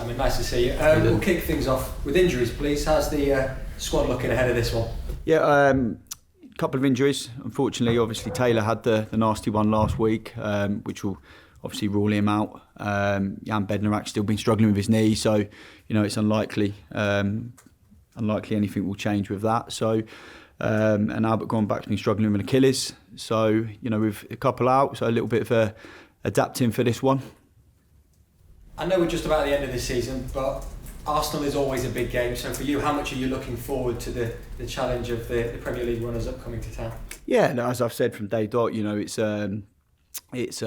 Simon, nice to see you. We'll kick things off with injuries, please. How's the squad looking ahead of this one? Yeah, couple of injuries. Unfortunately, obviously Taylor had the nasty one last week, which will obviously rule him out. Jan Bednarak's still been struggling with his knee, so it's unlikely anything will change with that. So, and Albert Gromback's been struggling with an Achilles. So, with a couple out, so a little bit of adapting for this one. I know we're just about at the end of this season, but Arsenal is always a big game. So for you, how much are you looking forward to the challenge of the Premier League runners-up coming to town? Yeah, no, as I've said from day dot, it's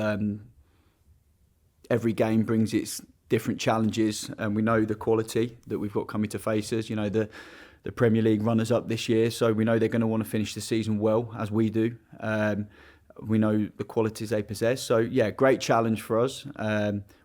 every game brings its different challenges, and we know the quality that we've got coming to face us. The Premier League runners-up this year, so we know they're going to want to finish the season well, as we do. We know the qualities they possess. So, yeah, great challenge for us.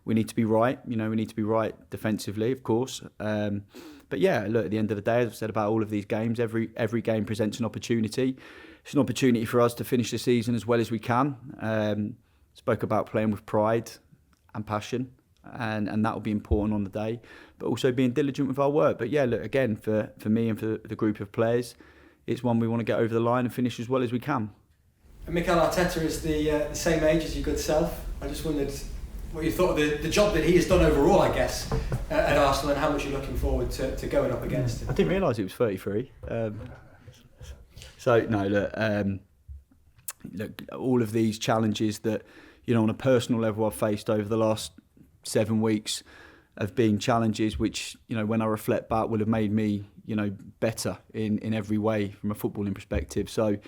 We need to be right. We need to be right defensively, of course. But, yeah, look, at the end of the day, as I've said about all of these games, every game presents an opportunity. It's an opportunity for us to finish the season as well as we can. Spoke about playing with pride and passion, and that will be important on the day. But also being diligent with our work. But, yeah, look, again, for me and for the group of players, it's one we want to get over the line and finish as well as we can. Mikel Arteta is the same age as your good self. I just wondered what you thought of the job that he has done overall, I guess, at Arsenal, and how much you're looking forward to going up against him. I didn't realise he was 33. So, no, look, all of these challenges that, on a personal level I've faced over the last 7 weeks have been challenges which, when I reflect back, will have made me, better in every way from a footballing perspective. So,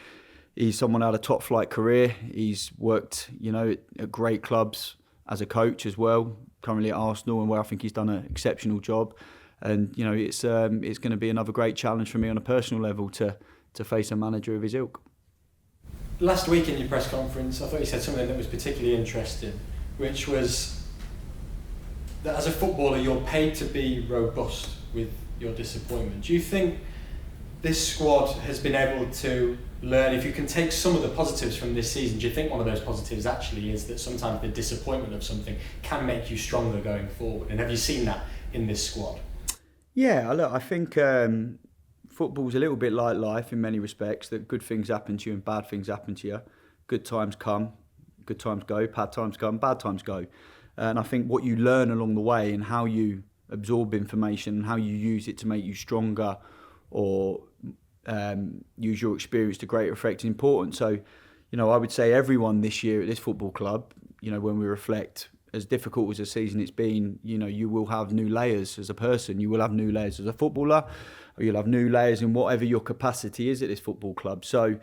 he's someone who had a top flight career. He's worked, at great clubs as a coach as well, currently at Arsenal, and where I think he's done an exceptional job. And, it's going to be another great challenge for me on a personal level to face a manager of his ilk. Last week in your press conference, I thought you said something that was particularly interesting, which was that as a footballer, you're paid to be robust with your disappointment. Do you think this squad has been able to learn, if you can take some of the positives from this season, do you think one of those positives actually is that sometimes the disappointment of something can make you stronger going forward? And have you seen that in this squad? Yeah, look, I think football's a little bit like life in many respects, that good things happen to you and bad things happen to you. Good times come, good times go, bad times come, bad times go. And I think what you learn along the way and how you absorb information and how you use it to make you stronger or use your experience to greater effect is important. So, I would say everyone this year at this football club, when we reflect, as difficult as a season it's been, you will have new layers as a person, you will have new layers as a footballer, or you'll have new layers in whatever your capacity is at this football club. So,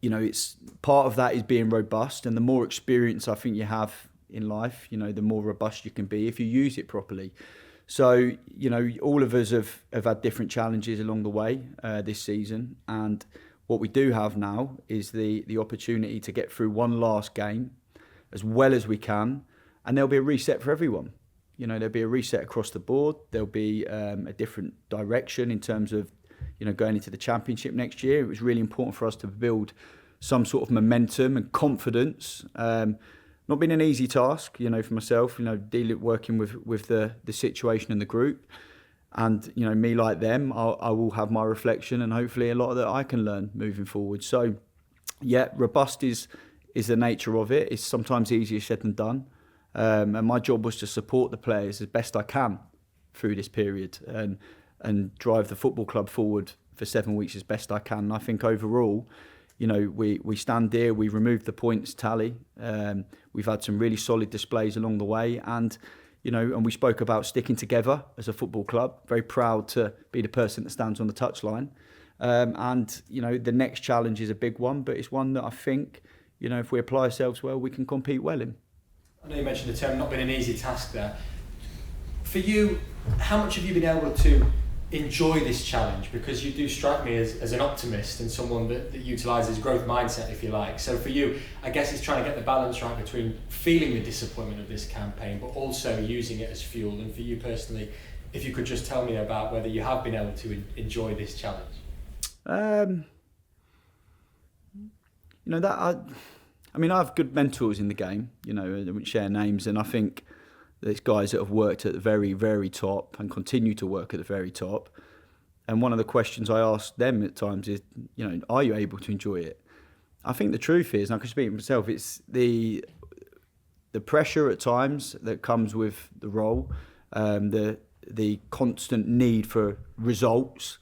it's part of that is being robust, and the more experience I think you have in life, the more robust you can be if you use it properly. So, all of us have had different challenges along the way this season. And what we do have now is the opportunity to get through one last game as well as we can. And there'll be a reset for everyone. There'll be a reset across the board. There'll be a different direction in terms of, going into the Championship next year. It was really important for us to build some sort of momentum and confidence. Not been an easy task, for myself, working with the situation in the group. And, me like them, I will have my reflection and hopefully a lot that I can learn moving forward. So, yeah, robust is the nature of it. It's sometimes easier said than done. And my job was to support the players as best I can through this period and drive the football club forward for 7 weeks as best I can. And I think overall, we stand there, we removed the points tally. We've had some really solid displays along the way, and and we spoke about sticking together as a football club. Very proud to be the person that stands on the touchline. And the next challenge is a big one, but it's one that I think if we apply ourselves well, we can compete well in. I know you mentioned the term not been an easy task there. For you, how much have you been able to enjoy this challenge? Because you do strike me as an optimist and someone that utilises growth mindset, if you like. So for you, I guess it's trying to get the balance right between feeling the disappointment of this campaign but also using it as fuel. And for you personally, if you could just tell me about whether you have been able to enjoy this challenge. I have good mentors in the game, I wouldn't share names, and I think There's guys that have worked at the very, very top and continue to work at the very top. And one of the questions I ask them at times is, are you able to enjoy it? I think the truth is, and I can speak for myself, it's the pressure at times that comes with the role, the constant need for results.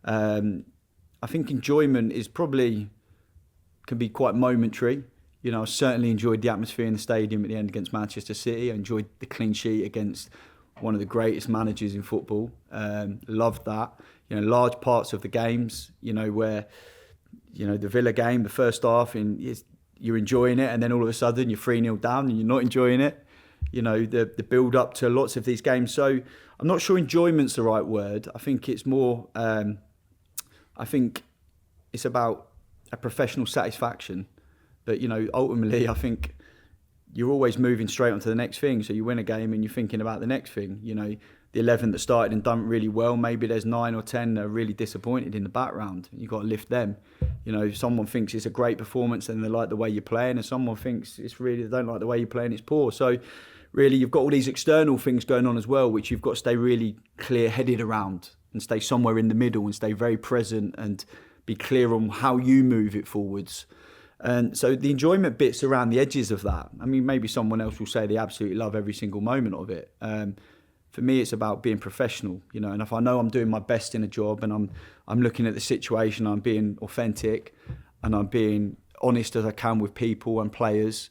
I think enjoyment can be quite momentary. I certainly enjoyed the atmosphere in the stadium at the end against Manchester City. I enjoyed the clean sheet against one of the greatest managers in football. Loved that. Large parts of the games, where, the Villa game, the first half, you're enjoying it, and then all of a sudden you're 3-0 down and you're not enjoying it. The build up to lots of these games. So I'm not sure enjoyment's the right word. I think it's more, I think it's about a professional satisfaction. But, ultimately, I think you're always moving straight on to the next thing. So you win a game and you're thinking about the next thing. The 11 that started and done really well, maybe there's 9 or 10 that are really disappointed in the background. You've got to lift them. If someone thinks it's a great performance and they like the way you're playing, and someone thinks they don't like the way you're playing, it's poor. So really, you've got all these external things going on as well, which you've got to stay really clear-headed around and stay somewhere in the middle and stay very present and be clear on how you move it forwards. And so the enjoyment bits around the edges of that. I mean, maybe someone else will say they absolutely love every single moment of it. For me, it's about being professional, and if I know I'm doing my best in a job and I'm looking at the situation, I'm being authentic and I'm being honest as I can with people and players,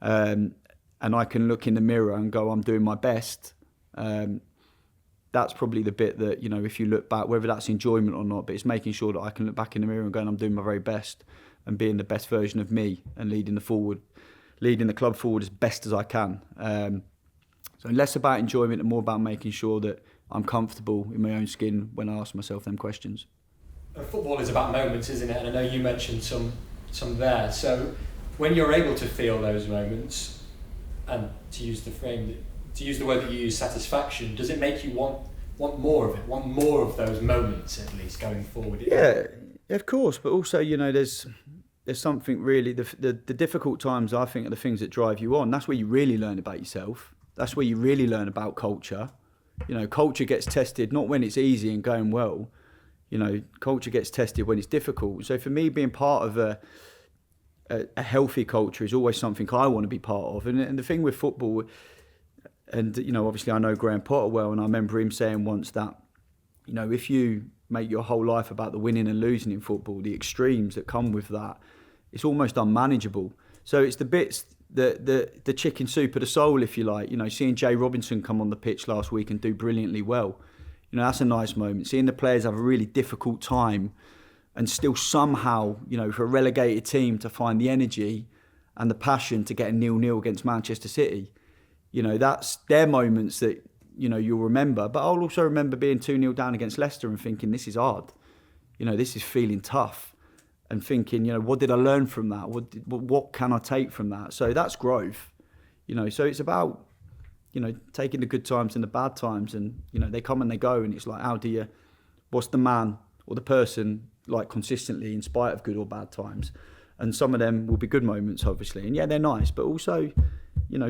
and I can look in the mirror and go, I'm doing my best. That's probably the bit that, if you look back, whether that's enjoyment or not, but it's making sure that I can look back in the mirror and go, I'm doing my very best and being the best version of me and leading the club forward as best as I can. So less about enjoyment and more about making sure that I'm comfortable in my own skin when I ask myself them questions. Football is about moments, isn't it? And I know you mentioned some there. So when you're able to feel those moments, and to use the word that you use, satisfaction, does it make you want more of it, want more of those moments at least going forward? Yeah, of course. But also, there's something really, the difficult times, I think, are the things that drive you on. That's where you really learn about yourself. That's where you really learn about culture. Culture gets tested not when it's easy and going well. Culture gets tested when it's difficult. So for me, being part of a healthy culture is always something I want to be part of. And the thing with football, and obviously I know Graham Potter well, and I remember him saying once that, if you make your whole life about the winning and losing in football, the extremes that come with that, it's almost unmanageable. So it's the bits, the chicken soup of the soul, if you like. Seeing Jay Robinson come on the pitch last week and do brilliantly well, that's a nice moment. Seeing the players have a really difficult time and still somehow, for a relegated team to find the energy and the passion to get a 0-0 against Manchester City, that's their moments that, you'll remember. But I'll also remember being 2-0 down against Leicester and thinking, this is hard. This is feeling tough. And thinking, what did I learn from that? What can I take from that? So that's growth. So it's about, taking the good times and the bad times, and, they come and they go, and it's like, what's the man or the person like consistently in spite of good or bad times? And some of them will be good moments, obviously. And yeah, they're nice, but also,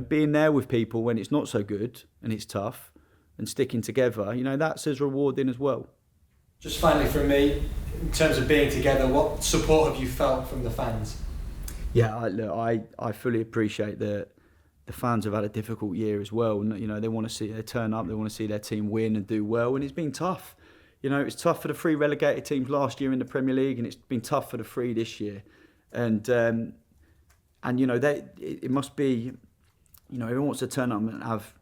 being there with people when it's not so good and it's tough and sticking together, that's as rewarding as well. Just finally from me, in terms of being together, what support have you felt from the fans? Yeah, I fully appreciate that the fans have had a difficult year as well. They want to see, they turn up, they want to see their team win and do well, and it's been tough. It was tough for the 3 relegated teams last year in the Premier League, and it's been tough for the 3 this year. And it must be, everyone wants to turn up and have,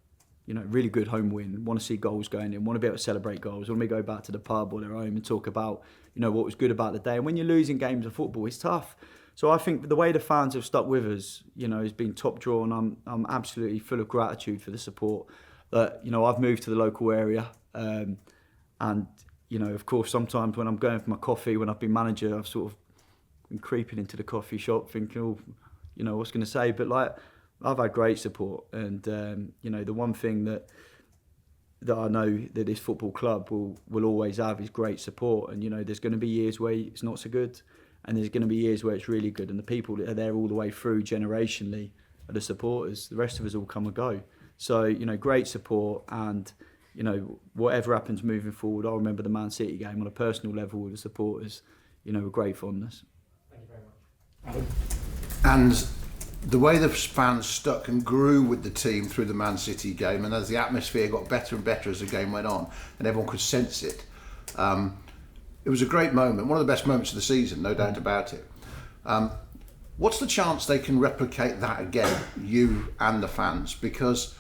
really good home win, want to see goals going in, want to be able to celebrate goals, want to go back to the pub or their home and talk about, what was good about the day. And when you're losing games of football, it's tough. So I think the way the fans have stuck with us, has been top draw, and I'm absolutely full of gratitude for the support. That, I've moved to the local area, and, of course, sometimes when I'm going for my coffee, when I've been manager, I've sort of been creeping into the coffee shop thinking, what's going to say? But I've had great support, and the one thing that I know that this football club will always have is great support. And there's going to be years where it's not so good, and there's going to be years where it's really good. And the people that are there all the way through generationally are the supporters. The rest of us all come and go. So, you know, great support, and, you know, whatever happens moving forward, I remember the Man City game on a personal level with the supporters, you know, with great fondness. Thank you very much. And the way the fans stuck and grew with the team through the Man City game, and as the atmosphere got better and better as the game went on, and everyone could sense it, it was a great moment, one of the best moments of the season, no doubt about it. What's the chance they can replicate that again, you and the fans? Because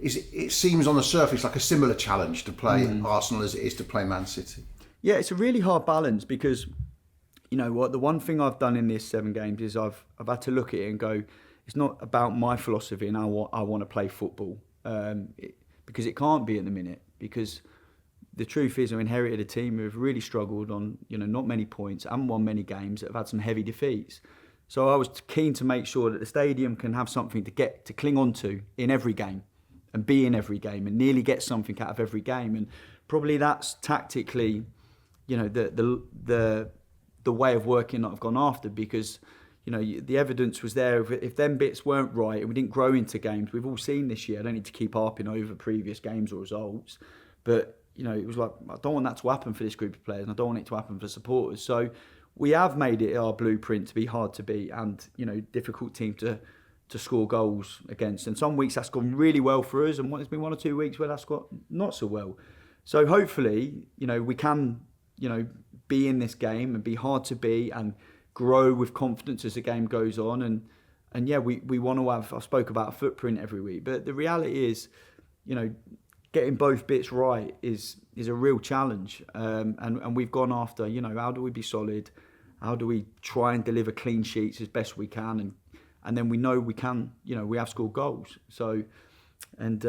it seems on the surface like a similar challenge to play Arsenal as it is to play Man City. Yeah, it's a really hard balance because, you know what, the one thing I've done in these 7 games is I've had to look at it and go, it's not about my philosophy and how I want to play football, because it can't be at the minute. Because the truth is, I inherited a team who have really struggled on, you know, not many points, and won many games, that have had some heavy defeats. So I was keen to make sure that the stadium can have something to cling on to in every game, and be in every game, and nearly get something out of every game. And probably that's tactically, you know, the way of working that I've gone after, because, you know, the evidence was there. If them bits weren't right and we didn't grow into games, we've all seen this year. I don't need to keep harping over previous games or results, but, you know, it was like, I don't want that to happen for this group of players, and I don't want it to happen for supporters. So we have made it our blueprint to be hard to beat and, you know, difficult team to score goals against. And some weeks that's gone really well for us, and there's been 1 or 2 weeks where that's got not so well. So hopefully, you know, we can, you know, be in this game and be hard to beat and grow with confidence as the game goes on. And yeah, we want to have, I spoke about a footprint every week, but the reality is, you know, getting both bits right is a real challenge. And we've gone after, you know, how do we be solid? How do we try and deliver clean sheets as best we can? And then we know we can, you know, we have scored goals. So, and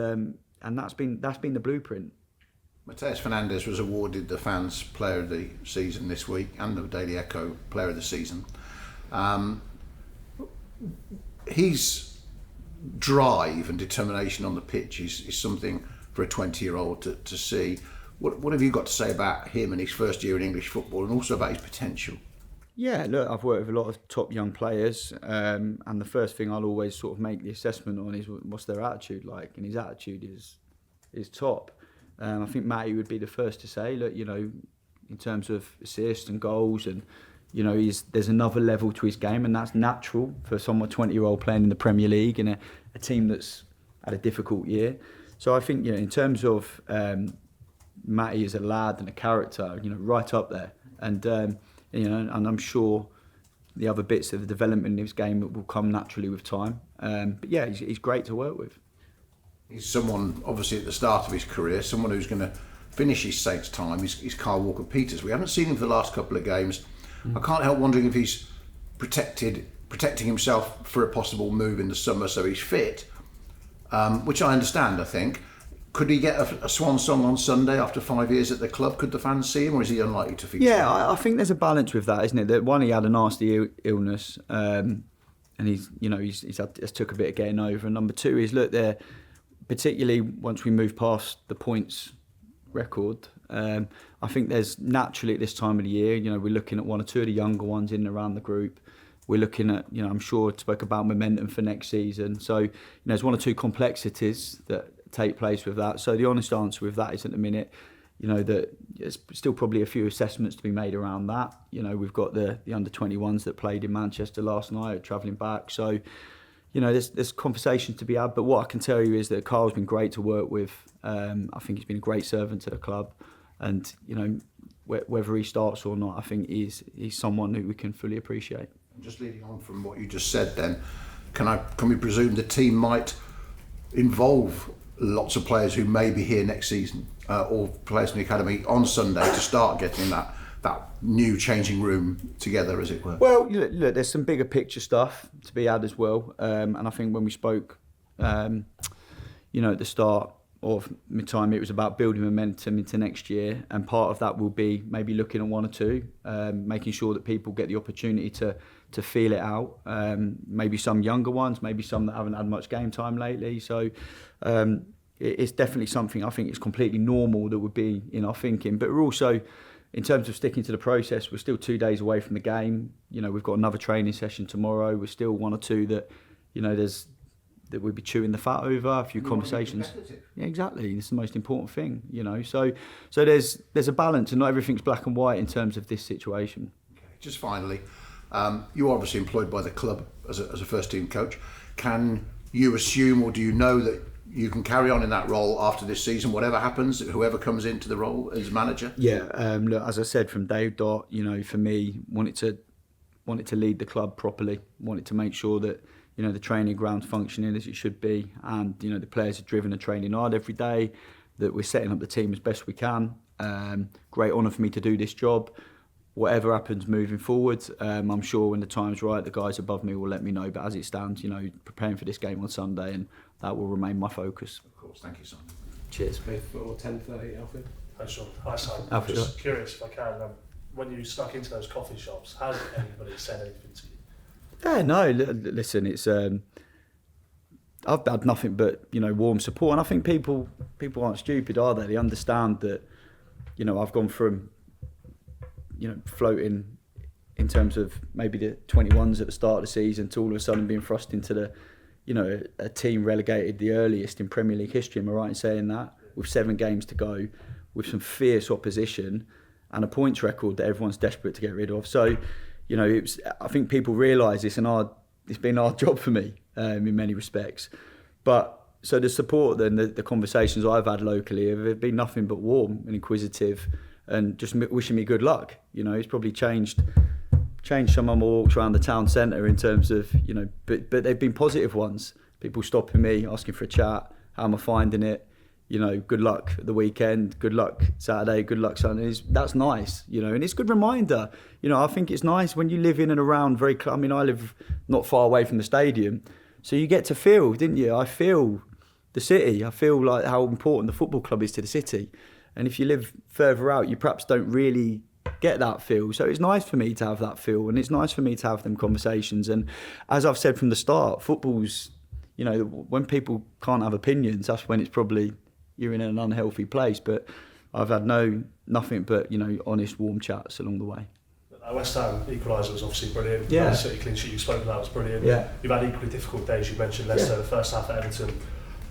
that's been the blueprint. Mateus Fernandes was awarded the Fans Player of the Season this week, and the Daily Echo Player of the Season. His drive and determination on the pitch is something for a 20-year-old to see. What have you got to say about him and his first year in English football, and also about his potential? Yeah, look, I've worked with a lot of top young players, and the first thing I'll always sort of make the assessment on is what's their attitude like, and his attitude is top. I think Matty would be the first to say, look, you know, in terms of assists and goals, and, you know, there's another level to his game, and that's natural for someone 20-year-old playing in the Premier League in a team that's had a difficult year. So I think, you know, in terms of Matty as a lad and a character, you know, right up there, and you know, and I'm sure the other bits of the development in his game will come naturally with time. But yeah, he's great to work with. He's someone, obviously, at the start of his career, someone who's going to finish his Saints time. He's Kyle Walker-Peters. We haven't seen him for the last couple of games. I can't help wondering if he's protecting himself for a possible move in the summer, so he's fit, which I understand, I think. Could he get a swan song on Sunday after 5 years at the club? Could the fans see him, or is he unlikely to feature? Yeah, I think there's a balance with that, isn't it? That one, he had a nasty illness, and he's took a bit of getting over. And number two is, look, there, particularly once we move past the points record, I think there's naturally at this time of the year, you know, we're looking at 1 or 2 of the younger ones in and around the group. We're looking at, you know, I'm sure I spoke about momentum for next season. So, you know, there's 1 or 2 complexities that take place with that. So the honest answer with that is, at the minute, you know, that there's still probably a few assessments to be made around that. You know, we've got the under-21s that played in Manchester last night, travelling back. So, you know, there's conversations to be had. But what I can tell you is that Carl's been great to work with. I think he's been a great servant to the club. And, you know, whether he starts or not, I think he's someone who we can fully appreciate. Just leading on from what you just said then, can we presume the team might involve lots of players who may be here next season, or players in the academy on Sunday, to start getting that new changing room together, as it were? Well, look, there's some bigger picture stuff to be had as well, and I think when we spoke, you know, at the start of mid-time, it was about building momentum into next year, and part of that will be maybe looking at 1 or 2, making sure that people get the opportunity to feel it out. Maybe some younger ones, maybe some that haven't had much game time lately. So it's definitely something I think is completely normal that would be in our thinking. But we're also, in terms of sticking to the process, we're still 2 days away from the game. You know, we've got another training session tomorrow. We're still 1 or 2 that, you know, there's that we'd be chewing the fat over, a few conversations. Yeah, exactly. It's the most important thing, you know. So there's a balance, and not everything's black and white in terms of this situation. Okay. Just finally, you're obviously employed by the club as a first team coach. Can you assume, or do you know that you can carry on in that role after this season, whatever happens, whoever comes into the role as manager? Yeah, look, as I said from day dot, you know, for me, wanted to lead the club properly, wanted to make sure that, you know, the training ground's functioning as it should be, and, you know, the players are driven and training hard every day, that we're setting up the team as best we can. Great honour for me to do this job. Whatever happens moving forward, I'm sure when the time's right, the guys above me will let me know. But as it stands, you know, preparing for this game on Sunday, and that will remain my focus. Of course, thank you, Simon. Cheers. For 10:30, Alfred. Hi, Sean. Hi, Simon. Alfred. Just curious, if I can, when you snuck into those coffee shops, has anybody said anything to you? Yeah, no. Listen, it's I've had nothing but, you know, warm support, and I think people aren't stupid, are they? They understand that, you know, I've gone from, you know, floating in terms of maybe the 21s at the start of the season to all of a sudden being thrust into the, you know, a team relegated the earliest in Premier League history. Am I right in saying that? With 7 games to go, with some fierce opposition and a points record that everyone's desperate to get rid of. So, you know, I think people realise it's been a hard job for me in many respects. But so the support and the conversations I've had locally have been nothing but warm and inquisitive, and just wishing me good luck. You know, it's probably changed some of my walks around the town centre in terms of, you know, but they've been positive ones. People stopping me, asking for a chat, how am I finding it? You know, good luck at the weekend, good luck Saturday, good luck Sunday. That's nice, you know, and it's a good reminder. You know, I think it's nice when you live in and around I live not far away from the stadium, so you get to feel, didn't you? I feel the city. I feel like how important the football club is to the city. And if you live further out, you perhaps don't really get that feel. So it's nice for me to have that feel, and it's nice for me to have them conversations. And as I've said from the start, football's, you know, when people can't have opinions, that's when it's probably you're in an unhealthy place. But I've had nothing but, you know, honest, warm chats along the way. West Ham equaliser was obviously brilliant. Yeah. City clean sheet you spoke about was brilliant. Yeah. You've had equally difficult days. You mentioned Leicester, the first half at Everton.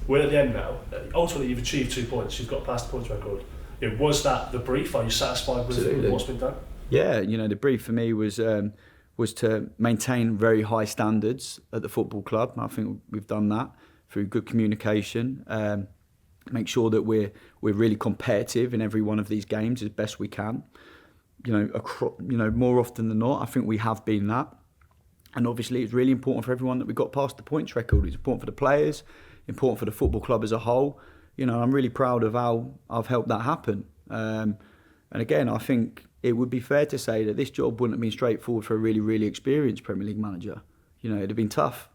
We're at the end now. Ultimately, you've achieved 2 points. You've got past the points record. You know, was that the brief? Are you satisfied with what's been done? Yeah, you know, the brief for me was to maintain very high standards at the football club. I think we've done that through good communication. Make sure that we're really competitive in every one of these games as best we can. You know, more often than not, I think we have been that. And obviously, it's really important for everyone that we got past the points record. It's important for the players, important for the football club as a whole. You know, I'm really proud of how I've helped that happen. And again, I think it would be fair to say that this job wouldn't have been straightforward for a really, really experienced Premier League manager. You know, it'd have been tough.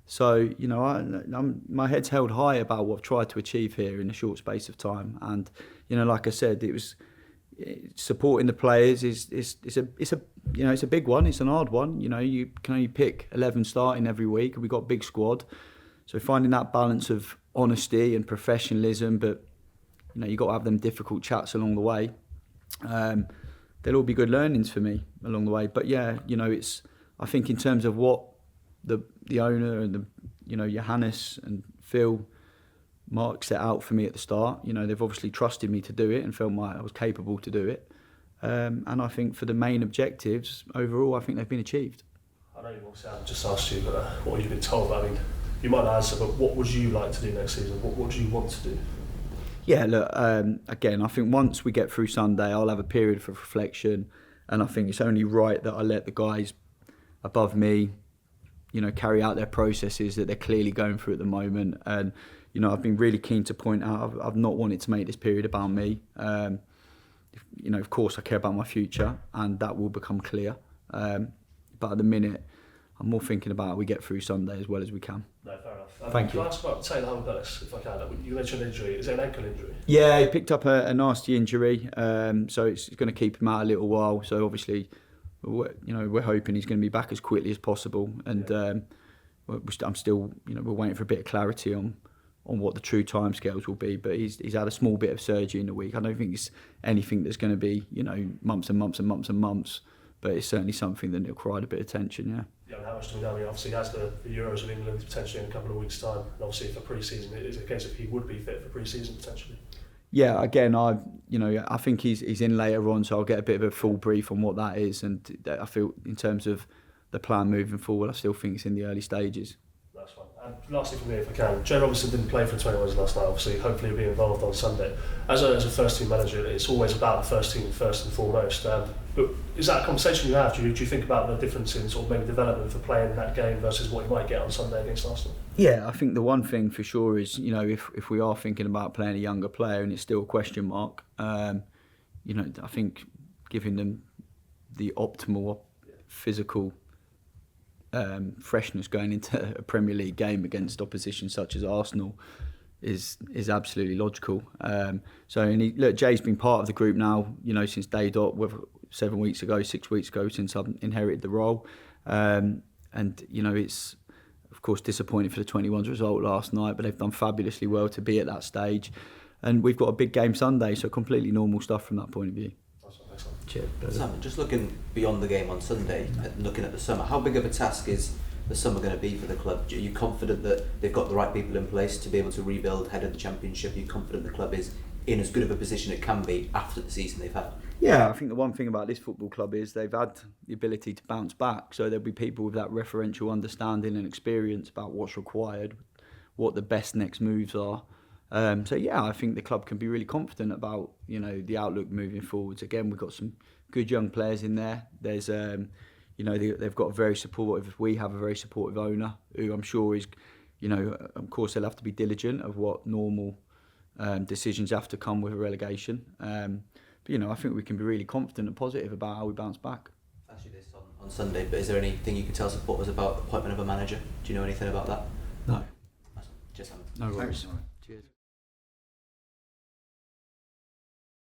So, you know, my head's held high about what I've tried to achieve here in a short space of time. And, you know, like I said, supporting the players it's a big one. It's an hard one. You know, you can only pick 11 starting every week, and we've got a big squad. So finding that balance of honesty and professionalism, but, you know, you've got to have them difficult chats along the way. There'll all be good learnings for me along the way. But yeah, you know, I think in terms of what the owner and Johannes and Phil, Mark set out for me at the start, you know, they've obviously trusted me to do it and felt I was capable to do it. And I think for the main objectives overall, I think they've been achieved. I know you obviously haven't just asked you what you've been told, but I mean, you might not answer, but what would you like to do next season? What do you want to do? Yeah, look, again, I think once we get through Sunday, I'll have a period for reflection, and I think it's only right that I let the guys above me, you know, carry out their processes that they're clearly going through at the moment. And, you know, I've been really keen to point out I've not wanted to make this period about me. You know, of course, I care about my future, and that will become clear. But at the minute, I'm more thinking about how we get through Sunday as well as we can. No, fair enough. Thank you. Can I ask about Taylor Hull-Bellis, if I can? You mentioned injury. Is it an ankle injury? Yeah, he picked up a nasty injury, so it's going to keep him out a little while. So obviously, we're hoping he's going to be back as quickly as possible. And I'm still, you know, we're waiting for a bit of clarity on what the true timescales will be. But he's had a small bit of surgery in the week. I don't think it's anything that's going to be, you know, months and months and months and months. But it's certainly something that required a bit of attention. Yeah. Yeah, how much do we know? I mean, obviously he has the Euros with England potentially in a couple of weeks' time, and obviously for pre-season, it is a case of he would be fit for pre-season potentially. Yeah, again, I think he's in later on, so I'll get a bit of a full brief on what that is, and I feel in terms of the plan moving forward, I still think it's in the early stages. That's fine. And lastly for me, if I can, Joe Robinson didn't play for the 21s last night. Obviously, hopefully he'll be involved on Sunday. As a first team manager, it's always about the first team first and foremost. But is that a conversation you have? Do you think about the difference in sort of maybe development for playing that game versus what you might get on Sunday against Arsenal? Yeah, I think the one thing for sure is, if we are thinking about playing a younger player and it's still a question mark, I think giving them the optimal physical freshness going into a Premier League game against opposition such as Arsenal is absolutely logical. Jay's been part of the group now, since day dot, 6 weeks ago since I've inherited the role, and it's of course disappointing for the 21's result last night, but they've done fabulously well to be at that stage, and we've got a big game Sunday, so completely normal stuff from that point of view. Cheers. Simon, just looking beyond the game on Sunday, looking at the summer, how big of a task is the summer going to be for the club? Are you confident that they've got the right people in place to be able to rebuild ahead of the Championship? Are you confident the club is in as good of a position it can be after the season they've had? Yeah, I think the one thing about this football club is they've had the ability to bounce back, so there'll be people with that referential understanding and experience about what's required, what the best next moves are. I think the club can be really confident about the outlook moving forwards. Again, we've got some good young players in there. There's they've got a very supportive. We have a very supportive owner who I'm sure is, of course they'll have to be diligent of what normal decisions have to come with a relegation. I think we can be really confident and positive about how we bounce back. Actually, this on Sunday, but is there anything you can tell supporters about the appointment of a manager? Do you know anything about that? No. Just no worries.